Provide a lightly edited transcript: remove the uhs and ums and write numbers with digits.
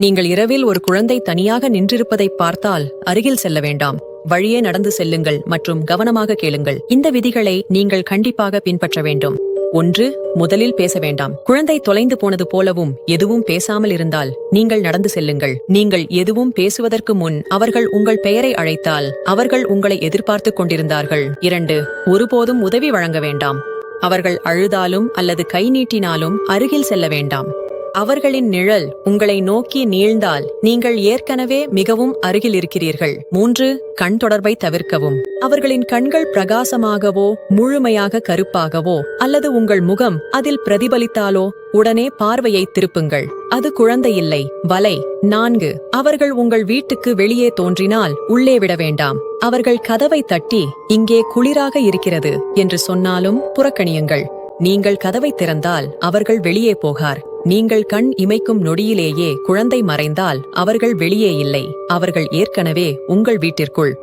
நீங்கள் இரவில் ஒரு குழந்தை தனியாக நின்றிருப்பதை பார்த்தால் அருகில் செல்ல வேண்டாம். வழியே நடந்து செல்லுங்கள் மற்றும் கவனமாக கேளுங்கள். இந்த விதிகளை நீங்கள் கண்டிப்பாக பின்பற்ற வேண்டும். 1. முதலில் பேச வேண்டாம். குழந்தை தொலைந்து போனது போலவும் எதுவும் பேசாமல் இருந்தால் நீங்கள் நடந்து செல்லுங்கள். நீங்கள் எதுவும் பேசுவதற்கு முன் அவர்கள் உங்கள் பெயரை அழைத்தால் அவர்கள் உங்களை எதிர்பார்த்துக் கொண்டிருந்தார்கள். 2. ஒருபோதும் உதவி வழங்க வேண்டாம். அவர்கள் அழுதாலும் அல்லது கை நீட்டினாலும் அருகில் செல்ல வேண்டாம். அவர்களின் நிழல் உங்களை நோக்கி நீழ்ந்தால் நீங்கள் ஏற்கனவே மிகவும் அருகில் இருக்கிறீர்கள். 3. கண் தொடர்பை தவிர்க்கவும். அவர்களின் கண்கள் பிரகாசமாகவோ முழுமையாக கருப்பாகவோ அல்லது உங்கள் முகம் அதில் பிரதிபலித்தாலோ உடனே பார்வையை திருப்புங்கள். அது குழந்தை இல்லை, வலை. 4. அவர்கள் உங்கள் வீட்டுக்கு வெளியே தோன்றினால் உள்ளே விட வேண்டாம். அவர்கள் கதவை தட்டி இங்கே குளிராக இருக்கிறது என்று சொன்னாலும் புறக்கணியுங்கள். நீங்கள் கதவை திறந்தால் அவர்கள் வெளியே போகார். நீங்கள் கண் இமைக்கும் நொடியிலேயே குழந்தை மறைந்தால் அவர்கள் வெளியே இல்லை. அவர்கள் ஏற்கனவே உங்கள் வீட்டிற்குள்.